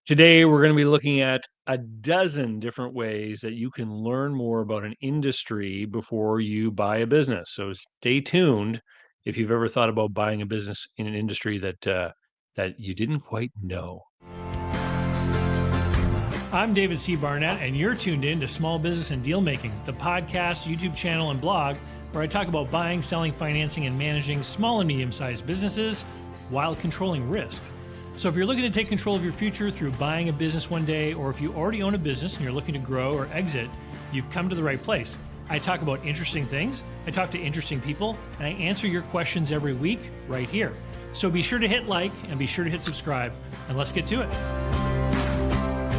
Today, we're going to be looking at a dozen different ways that you can learn more about an industry before you buy a business. So stay tuned if you've ever thought about buying a business in an industry that you didn't quite know. I'm David C. Barnett, and you're tuned in to Small Business and Deal Making, the podcast, YouTube channel, and blog where I talk about buying, selling, financing, and managing small and medium sized businesses while controlling risk. So, if you're looking to take control of your future through buying a business one day, or if you already own a business and you're looking to grow or exit, you've come to the right place. I talk about interesting things, I talk to interesting people, and I answer your questions every week right here. So, be sure to hit like and be sure to hit subscribe, and let's get to it.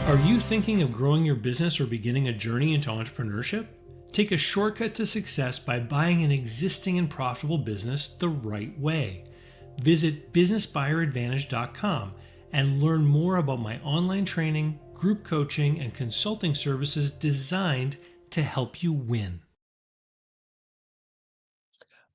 Are you thinking of growing your business or beginning a journey into entrepreneurship? Take a shortcut to success by buying an existing and profitable business the right way. Visit businessbuyeradvantage.com and learn more about my online training, group coaching, and consulting services designed to help you win.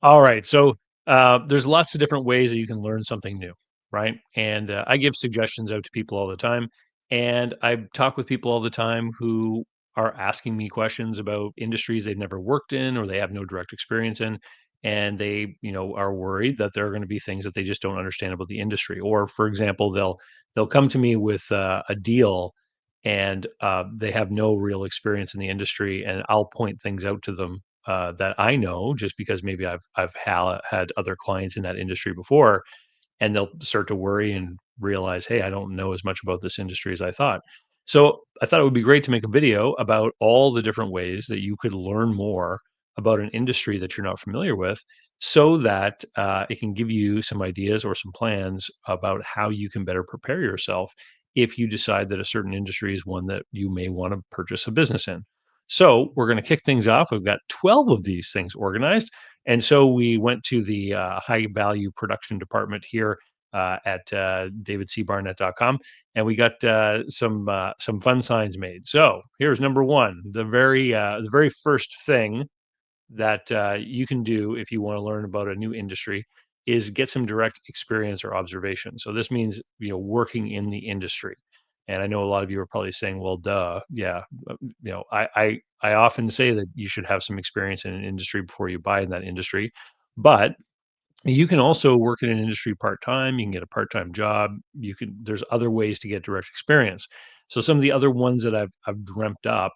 All right. So there's lots of different ways that you can learn something new, right? And I give suggestions out to people all the time. And I talk with people all the time who are asking me questions about industries they've never worked in or they have no direct experience in. And they, are worried that there are going to be things that they just don't understand about the industry. Or, for example, they'll come to me with a deal and they have no real experience in the industry, and I'll point things out to them that I know just because maybe I've had other clients in that industry before, and they'll start to worry and realize, hey, I don't know as much about this industry as I thought. So I thought it would be great to make a video about all the different ways that you could learn more about an industry that you're not familiar with, so that it can give you some ideas or some plans about how you can better prepare yourself if you decide that a certain industry is one that you may want to purchase a business in. So we're going to kick things off. We've got 12 of these things organized. And so we went to the high value production department here at davidcbarnett.com, and we got some fun signs made. So here's number one: the very first thing that you can do if you want to learn about a new industry is get some direct experience or observation. So this means working in the industry. And I know a lot of you are probably saying, "Well, duh, yeah." I often say that you should have some experience in an industry before you buy in that industry, but you can also work in an industry part-time. You can get a part-time job. There's other ways to get direct experience. So some of the other ones that I've dreamt up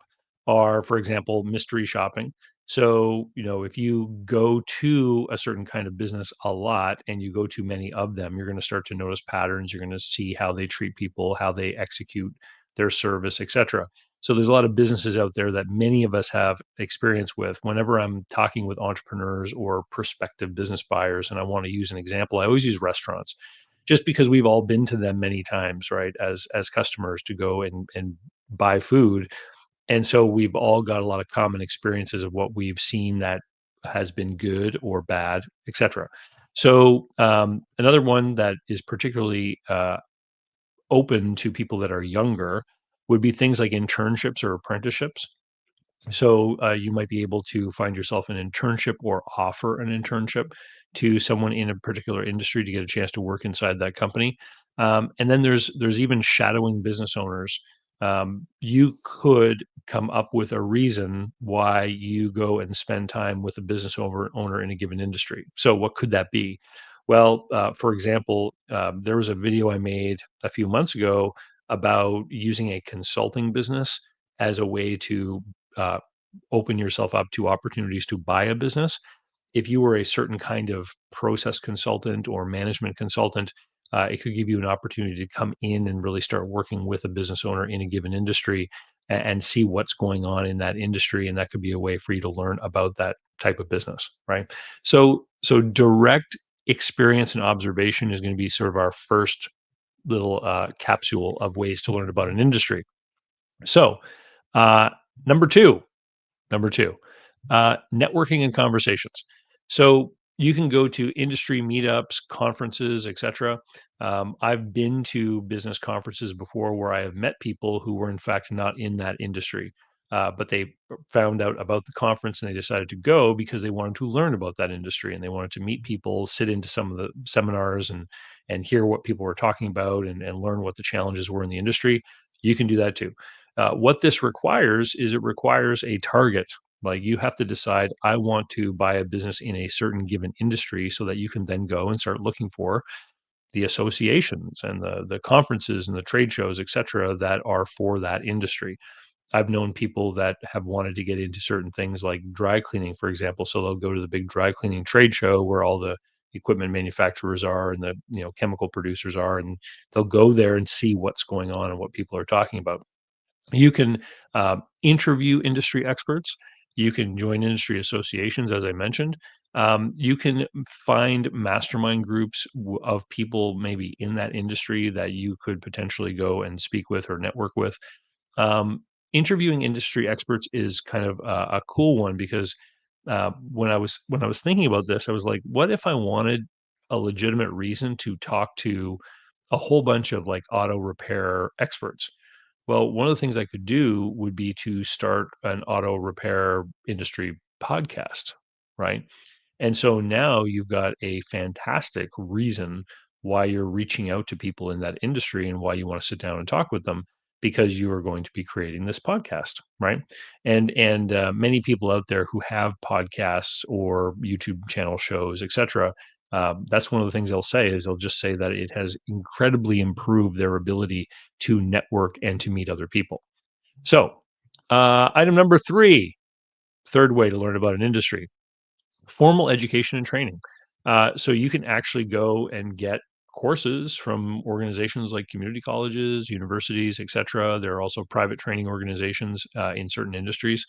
are, for example, mystery shopping. So, if you go to a certain kind of business a lot and you go to many of them, you're going to start to notice patterns. You're going to see how they treat people, how they execute their service, etc. So there's a lot of businesses out there that many of us have experience with. Whenever I'm talking with entrepreneurs or prospective business buyers, and I want to use an example, I always use restaurants, just because we've all been to them many times, right? As customers to go and buy food, and so we've all got a lot of common experiences of what we've seen that has been good or bad, etc. So another one that is particularly open to people that are younger would be things like internships or apprenticeships. So you might be able to find yourself an internship or offer an internship to someone in a particular industry to get a chance to work inside that company. And then there's even shadowing business owners. You could come up with a reason why you go and spend time with a business owner in a given industry. So what could that be? Well, for example, there was a video I made a few months ago about using a consulting business as a way to uh, open yourself up to opportunities to buy a business. If you were a certain kind of process consultant or management consultant, it could give you an opportunity to come in and really start working with a business owner in a given industry and see what's going on in that industry. And that could be a way for you to learn about that type of business, right? So direct experience and observation is going to be sort of our first little capsule of ways to learn about an industry. So, uh, number two, Number two, networking and conversations. So you can go to industry meetups, conferences, etc. I've been to business conferences before where I have met people who were in fact not in that industry, but they found out about the conference and they decided to go because they wanted to learn about that industry and they wanted to meet people, sit into some of the seminars, and hear what people were talking about and learn what the challenges were in the industry, you can do that too. What this requires is it requires a target. Like you have to decide, I want to buy a business in a certain given industry so that you can then go and start looking for the associations and the conferences and the trade shows, et cetera, that are for that industry. I've known people that have wanted to get into certain things like dry cleaning, for example. So they'll go to the big dry cleaning trade show where all the equipment manufacturers are and the chemical producers are, and they'll go there and see what's going on and what people are talking about. You can interview industry experts. You can join industry associations, as I mentioned. You can find mastermind groups of people maybe in that industry that you could potentially go and speak with or network with. um, Interviewing industry experts is kind of a cool one because when I was thinking about this, I was like, what if I wanted a legitimate reason to talk to a whole bunch of like auto repair experts? Well, one of the things I could do would be to start an auto repair industry podcast, right? And so now you've got a fantastic reason why you're reaching out to people in that industry and why you want to sit down and talk with them, because you are going to be creating this podcast, right? And many people out there who have podcasts or YouTube channel shows, etc. That's one of the things they'll say is they'll just say that it has incredibly improved their ability to network and to meet other people. So, item number three, third way to learn about an industry: formal education and training. So you can actually go and get courses from organizations like community colleges, universities, etc. There are also private training organizations in certain industries.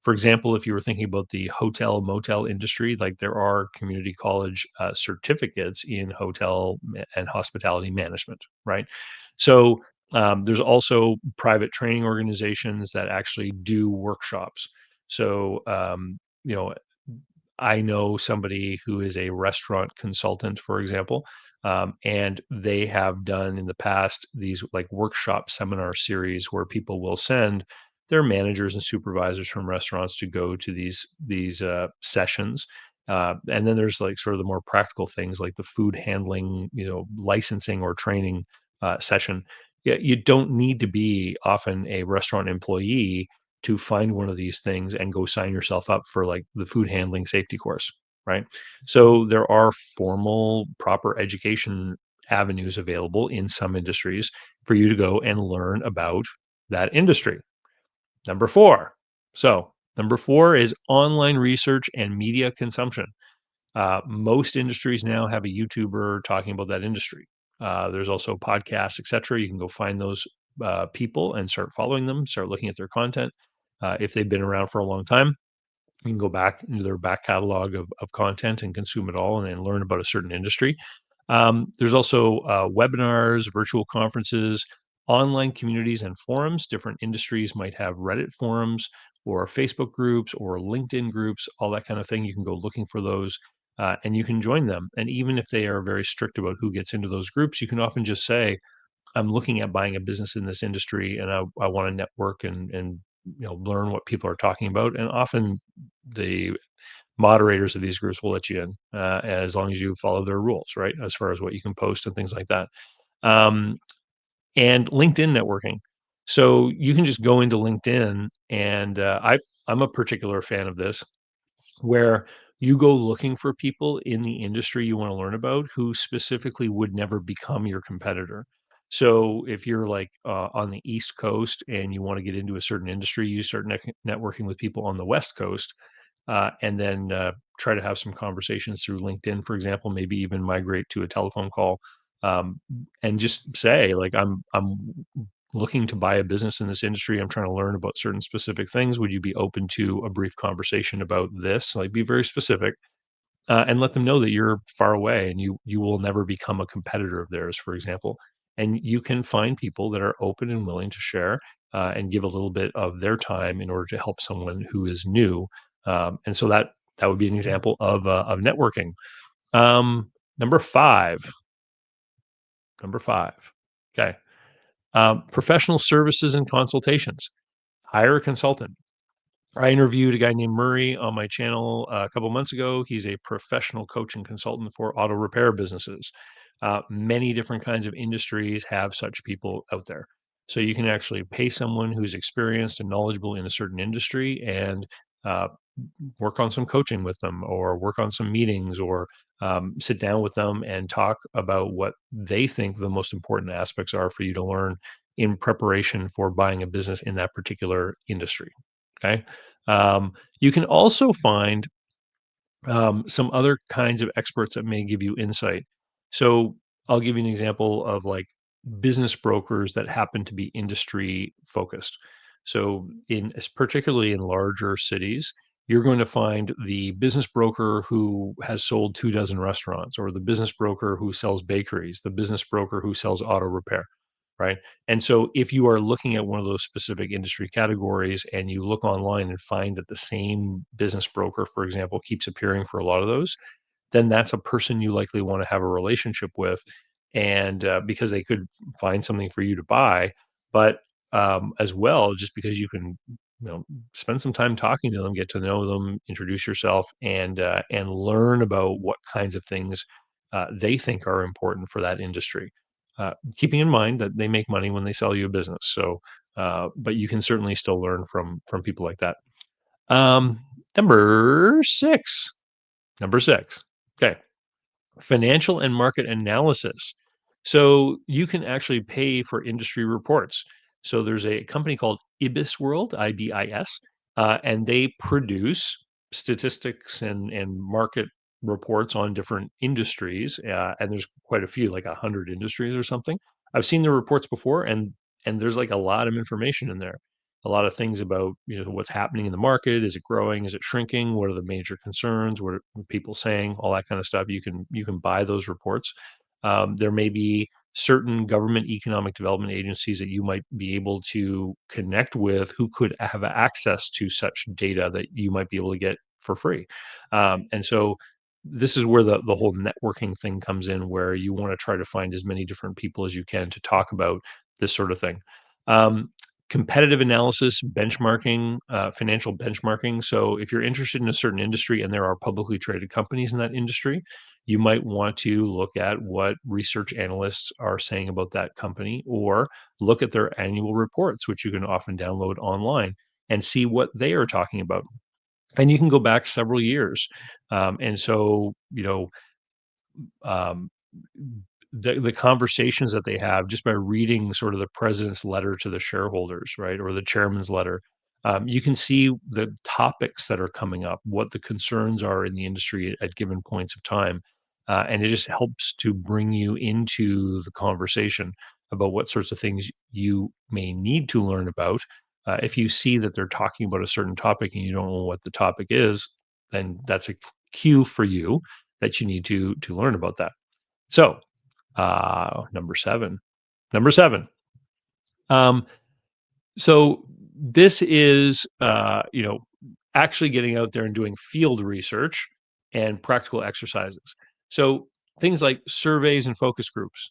For example, if you were thinking about the hotel motel industry, like there are community college certificates in and hospitality management, right? So there's also private training organizations that actually do workshops. So you know I know somebody who is a restaurant consultant, for example, and they have done in the past these like workshop seminar series where people will send their managers and supervisors from restaurants to go to these sessions. And then there's like sort of the more practical things like the food handling, licensing or training session. Yeah, you don't need to be often a restaurant employee to find one of these things and go sign yourself up for like the food handling safety course, right? So there are formal, proper education avenues available in some industries for you to go and learn about that industry. Number four. So, number four is online research and media consumption. Most industries now have a YouTuber talking about that industry. There's also podcasts, etc. You can go find those people and start following them, start looking at their content. If they've been around for a long time, you can go back into their back catalog of content and consume it all and learn about a certain industry. There's also webinars, virtual conferences, online communities, and forums. Different industries might have Reddit forums or Facebook groups or LinkedIn groups, all that kind of thing. You can go looking for those and you can join them. And even if they are very strict about who gets into those groups, you can often just say, I'm looking at buying a business in this industry and I want to network and learn what people are talking about. And often the moderators of these groups will let you in as long as you follow their rules, right? As far as what you can post and things like that. Um, and LinkedIn networking. So you can just go into LinkedIn, and I'm a particular fan of this, where you go looking for people in the industry you want to learn about who specifically would never become your competitor. So if you're like on the East Coast and you want to get into a certain industry, you start networking with people on the West Coast, and then try to have some conversations through LinkedIn, for example. Maybe even migrate to a telephone call, um, and just say like, I'm looking to buy a business in this industry. I'm trying to learn about certain specific things. Would you be open to a brief conversation about this? Like, be very specific, and let them know that you're far away and you will never become a competitor of theirs, for example. And you can find people that are open and willing to share and give a little bit of their time in order to help someone who is new. And so that would be an example of networking. Um, number five. Number five. Okay. Professional services and consultations. Hire a consultant. I interviewed a guy named Murray on my channel a couple months ago. He's a professional coach and consultant for auto repair businesses. Many different kinds of industries have such people out there. So you can actually pay someone who's experienced and knowledgeable in a certain industry and uh, work on some coaching with them or work on some meetings or sit down with them and talk about what they think the most important aspects are for you to learn in preparation for buying a business in that particular industry. Okay. You can also find some other kinds of experts that may give you insight. So I'll give you an example of like business brokers that happen to be industry focused. So particularly in larger cities, you're going to find the business broker who has sold 2 dozen restaurants, or the business broker who sells bakeries, the business broker who sells auto repair, right? And so if you are looking at one of those specific industry categories and you look online and find that the same business broker, for example, keeps appearing for a lot of those, then that's a person you likely want to have a relationship with, and because they could find something for you to buy, but as well, just because you can, spend some time talking to them, get to know them, introduce yourself, and learn about what kinds of things they think are important for that industry. Keeping in mind that they make money when they sell you a business, so but you can certainly still learn from people like that. Um, number six. Number six. Okay. Financial and market analysis. So you can actually pay for industry reports. So there's a company called Ibis World, IBIS, and they produce statistics and market reports on different industries. And there's quite a few, like 100 industries or something. I've seen the reports before, and there's like a lot of information in there. A lot of things about what's happening in the market. Is it growing? Is it shrinking? What are the major concerns? What are people saying? All that kind of stuff. You can buy those reports. There may be certain government economic development agencies that you might be able to connect with who could have access to such data that you might be able to get for free. And so this is where the whole networking thing comes in, where you want to try to find as many different people as you can to talk about this sort of thing. Um, Competitive analysis, benchmarking, financial benchmarking. So, if you're interested in a certain industry and there are publicly traded companies in that industry, you might want to look at what research analysts are saying about that company, or look at their annual reports, which you can often download online and see what they are talking about. And you can go back several years. And so, um, the conversations that they have just by reading sort of the president's letter to the shareholders, right, or the chairman's letter, you can see the topics that are coming up, what the concerns are in the industry at given points of time, and it just helps to bring you into the conversation about what sorts of things you may need to learn about. If you see that they're talking about a certain topic and you don't know what the topic is, then that's a cue for you that you need to learn about that. So, number 7. Number 7. Um, so this is, actually getting out there and doing field research and practical exercises. So things like surveys and focus groups.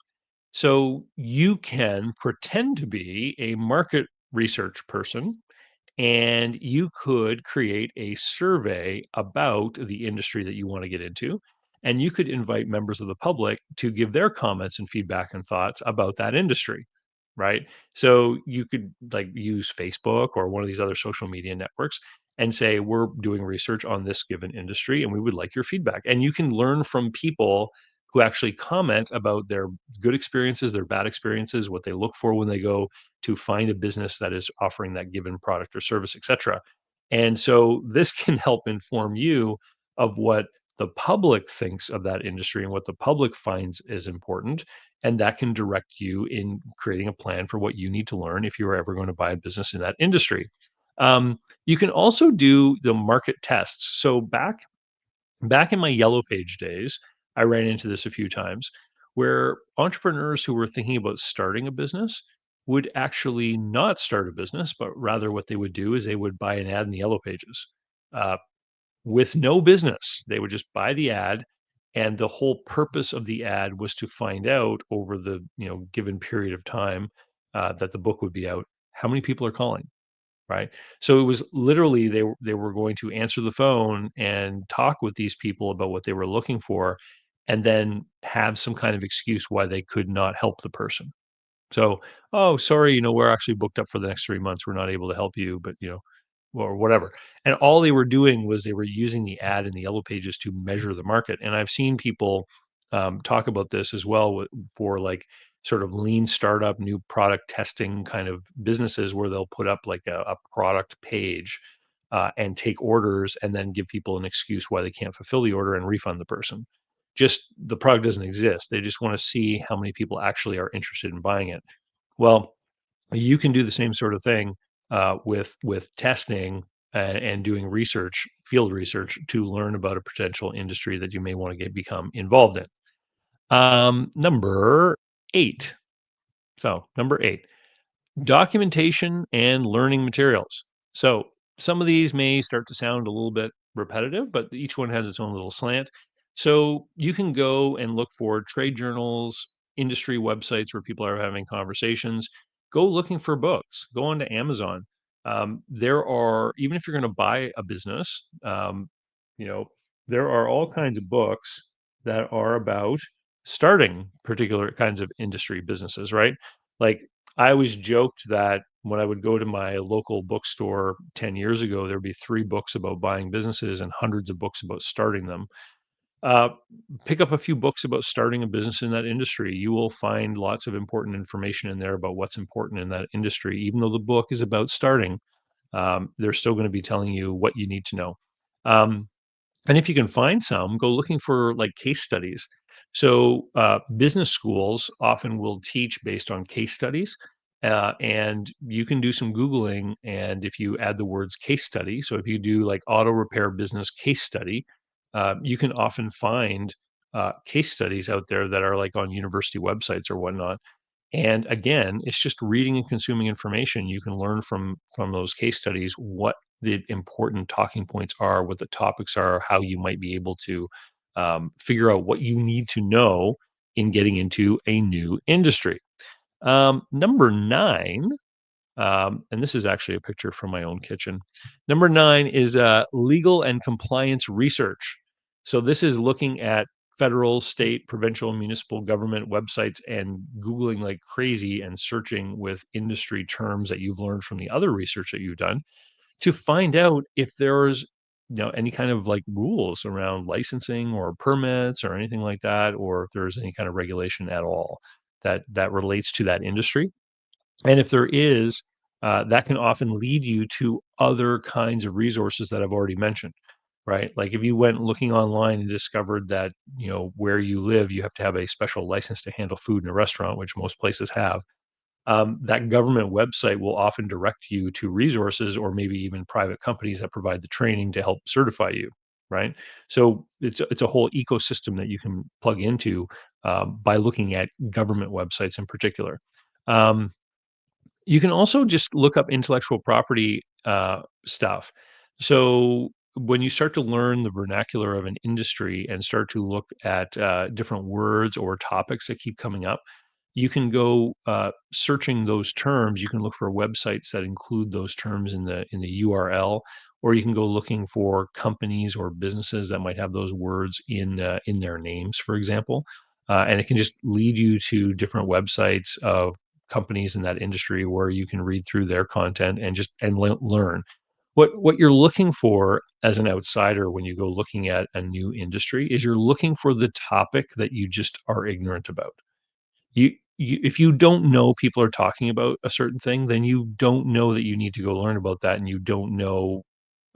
So you can pretend to be a market research person, and you could create a survey about the industry that you want to get into. And you could invite members of the public to give their comments and feedback and thoughts about that industry, right? So you could like use Facebook or one of these other social media networks and say, we're doing research on this given industry and we would like your feedback. And you can learn from people who actually comment about their good experiences, their bad experiences, what they look for when they go to find a business that is offering that given product or service, et cetera. And so this can help inform you of what the public thinks of that industry and what the public finds is important. And that can direct you in creating a plan for what you need to learn if you're ever going to buy a business in that industry. You can also do the market tests. So back in my yellow page days, I ran into this a few times where entrepreneurs who were thinking about starting a business would actually not start a business, but rather what they would do is they would buy an ad in the yellow pages uh, with no business. They would just buy the ad. And the whole purpose of the ad was to find out over the given period of time that the book would be out, how many people are calling, right? So it was literally they were going to answer the phone and talk with these people about what they were looking for, and then have some kind of excuse why they could not help the person. So, "Oh, sorry, we're actually booked up for the next 3 months. We're not able to help you, but, or whatever." And all they were doing was they were using the ad in the yellow pages to measure the market. And I've seen people talk about this as well for like sort of lean startup, new product testing kind of businesses where they'll put up like a product page and take orders and then give people an excuse why they can't fulfill the order and refund the person. Just the product doesn't exist. They just want to see how many people actually are interested in buying it. Well, you can do the same sort of thing with testing and doing research, field research, to learn about a potential industry that you may want to become involved in. Number 8. So, number 8, documentation and learning materials. So, some of these may start to sound a little bit repetitive, but each one has its own little slant. So, you can go and look for trade journals, industry websites where people are having conversations. Go looking for books. Go onto Amazon. There are, even if you're going to buy a business, you know, there are all kinds of books that are about starting particular kinds of industry businesses, right? Like, I always joked that when I would go to my local bookstore 10 years ago, there'd be 3 books about buying businesses and hundreds of books about starting them. Uh, Pick up a few books about starting a business in that industry. You will find lots of important information in there about what's important in that industry. Even though the book is about starting, they're still going to be telling you what you need to know. Um, and if you can find some, go looking for like case studies. So, business schools often will teach based on case studies. And you can do some Googling. And if you add the words case study, so if you do like auto repair business case study, you can often find case studies out there that are like on university websites or whatnot. And again, it's just reading and consuming information. You can learn from those case studies what the important talking points are, what the topics are, how you might be able to figure out what you need to know in getting into a new industry. Number 9, and this is actually a picture from my own kitchen. Number 9 is legal and compliance research. So this is looking at federal, state, provincial, municipal government websites and Googling like crazy and searching with industry terms that you've learned from the other research that you've done to find out if there's any kind of like rules around licensing or permits or anything like that, or if there's any kind of regulation at all that relates to that industry. And if there is, that can often lead you to other kinds of resources that I've already mentioned, right? Like if you went looking online and discovered that, where you live, you have to have a special license to handle food in a restaurant, which most places have. That government website will often direct you to resources or maybe even private companies that provide the training to help certify you, right? So it's a whole ecosystem that you can plug into by looking at government websites in particular. Um, you can also just look up intellectual property stuff. So when you start to learn the vernacular of an industry and start to look at different words or topics that keep coming up, you can go searching those terms. You can look for websites that include those terms in the URL, or you can go looking for companies or businesses that might have those words in their names, for example. And it can just lead you to different websites of companies in that industry where you can read through their content and just learn what you're looking for as an outsider when you go looking at a new industry is you're looking for the topic that you just are ignorant about. If you don't know people are talking about a certain thing, then you don't know that you need to go learn about that, and you don't know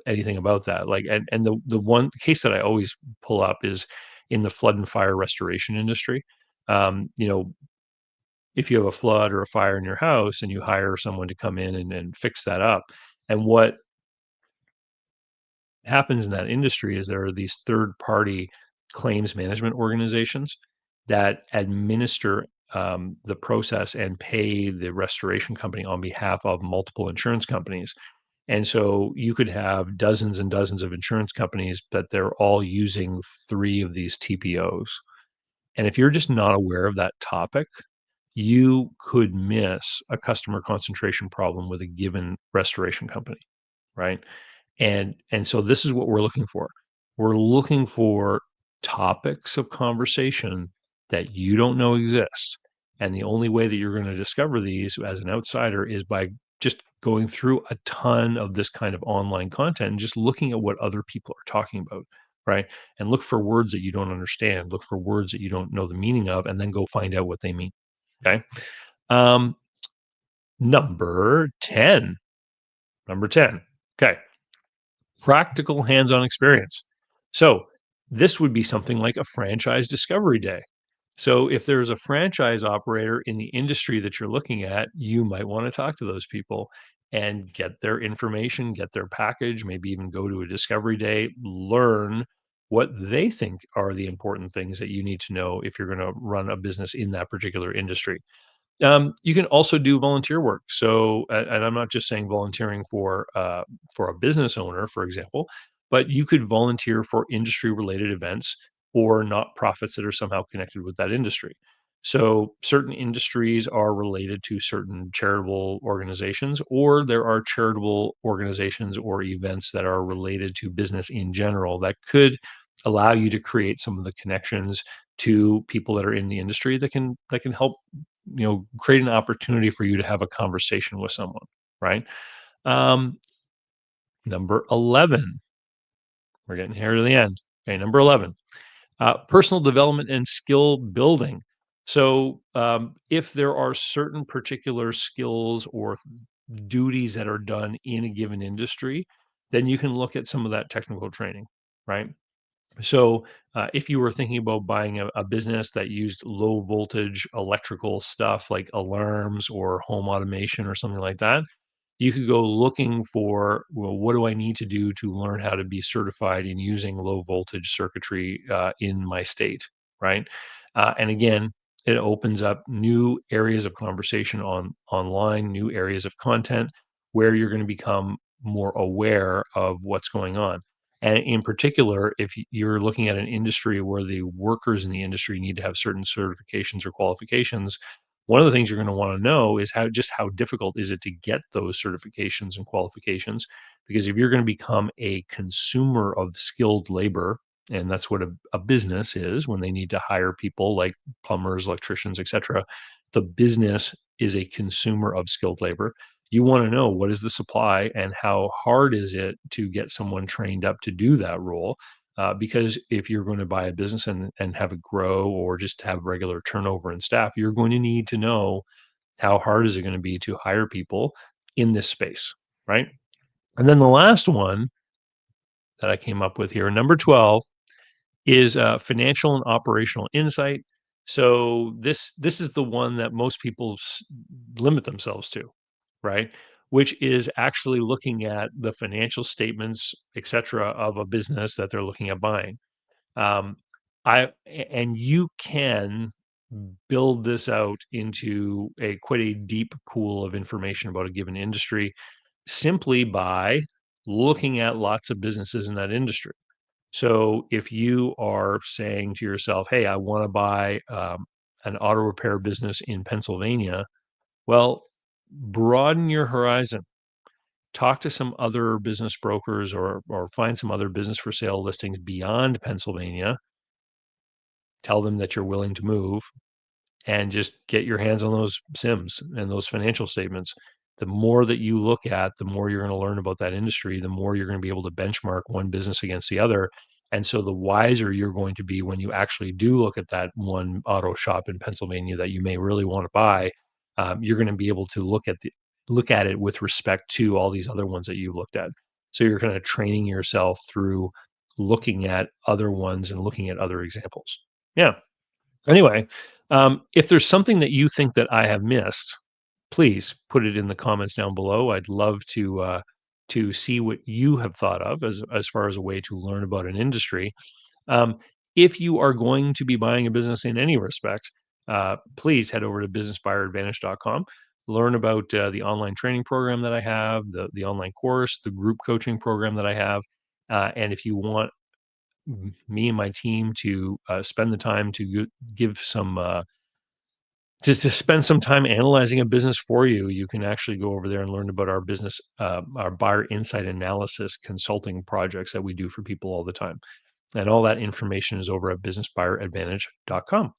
anything about that. Like, and the one case that I always pull up is in the flood and fire restoration industry. Um, you know, if you have a flood or a fire in your house and you hire someone to come in and fix that up, and what happens in that industry is there are these third party claims management organizations that administer the process and pay the restoration company on behalf of multiple insurance companies. And so you could have dozens and dozens of insurance companies, but they're all using 3 of these TPOs. And if you're just not aware of that topic, you could miss a customer concentration problem with a given restoration company, right? And so this is what we're looking for. We're looking for topics of conversation that you don't know exist. And the only way that you're going to discover these as an outsider is by just going through a ton of this kind of online content and just looking at what other people are talking about, right? And look for words that you don't understand, look for words that you don't know the meaning of, and then go find out what they mean. Okay. Um, number 10. Number 10. Okay. Practical hands-on experience. So this would be something like a franchise discovery day. So if there's a franchise operator in the industry that you're looking at, you might want to talk to those people and get their information, get their package, maybe even go to a discovery day, learn what they think are the important things that you need to know if you're going to run a business in that particular industry. You can also do volunteer work. So, and I'm not just saying volunteering for a business owner, for example, but you could volunteer for industry related events or not profits that are somehow connected with that industry. So, certain industries are related to certain charitable organizations, or there are charitable organizations or events that are related to business in general that could allow you to create some of the connections to people that are in the industry that can help create an opportunity for you to have a conversation with someone, right? um Number 11, we're getting here to the end. Okay, number 11, personal development and skill building. So if there are certain particular skills or duties that are done in a given industry, then you can look at some of that technical training, right? So, if you were thinking about buying a business that used low voltage electrical stuff like alarms or home automation or something like that, you could go looking for, well, what do I need to do to learn how to be certified in using low voltage circuitry in my state, right? And again, it opens up new areas of conversation online, new areas of content where you're going to become more aware of what's going on. And in particular, if you're looking at an industry where the workers in the industry need to have certain certifications or qualifications, one of the things you're going to want to know is how difficult is it to get those certifications and qualifications? Because if you're going to become a consumer of skilled labor, and that's what a business is when they need to hire people like plumbers, electricians, etc. The business is a consumer of skilled labor. You want to know what is the supply and how hard is it to get someone trained up to do that role. Because if you're going to buy a business and have it grow or just have regular turnover in staff, you're going to need to know how hard is it going to be to hire people in this space, right? And then the last one that I came up with here, number 12, is financial and operational insight. So this is the one that most people limit themselves to, right? Which is actually looking at the financial statements, et cetera, of a business that they're looking at buying. Um, and you can build this out into a quite a deep pool of information about a given industry simply by looking at lots of businesses in that industry. So if you are saying to yourself, "Hey, I want to buy an auto repair business in Pennsylvania," well, broaden your horizon. Talk to some other business brokers or find some other business for sale listings beyond Pennsylvania. Tell them that you're willing to move and just get your hands on those SIMs and those financial statements. The more that you look at, the more you're going to learn about that industry, the more you're going to be able to benchmark one business against the other. And so the wiser you're going to be when you actually do look at that one auto shop in Pennsylvania that you may really want to buy, you're going to be able to look at it with respect to all these other ones that you've looked at. So you're kind of training yourself through looking at other ones and looking at other examples. Yeah. Anyway, if there's something that you think that I have missed, please put it in the comments down below. I'd love to see what you have thought of as far as a way to learn about an industry. Um, if you are going to be buying a business in any respect, please head over to businessbuyeradvantage.com. Learn about the online training program that I have, the online course, the group coaching program that I have. And if you want me and my team to spend the time to give some to spend some time analyzing a business for you, you can actually go over there and learn about our business, our buyer insight analysis consulting projects that we do for people all the time. And all that information is over at businessbuyeradvantage.com.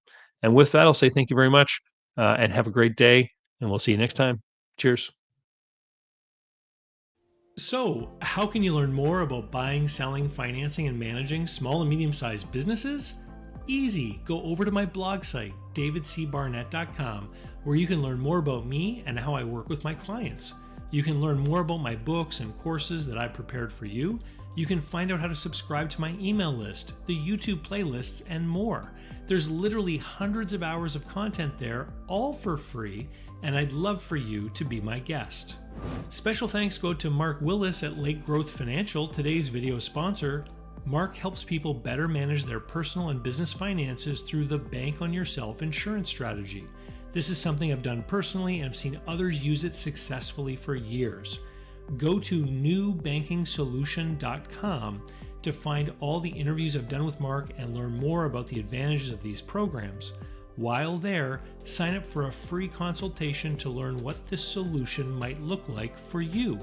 And with that, I'll say thank you very much and have a great day. And we'll see you next time. Cheers. So, how can you learn more about buying, selling, financing, and managing small and medium sized businesses? Easy. Go over to my blog site, davidcbarnett.com, where you can learn more about me and how I work with my clients. You can learn more about my books and courses that I prepared for you. You can find out how to subscribe to my email list, the YouTube playlists, and more. There's literally hundreds of hours of content there, all for free, and I'd love for you to be my guest. Special thanks go to Mark Willis at Lake Growth Financial, today's video sponsor. Mark helps people better manage their personal and business finances through the Bank on Yourself insurance strategy. This is something I've done personally and I've seen others use it successfully for years. Go to newbankingsolution.com to find all the interviews I've done with Mark and learn more about the advantages of these programs. While there, sign up for a free consultation to learn what this solution might look like for you.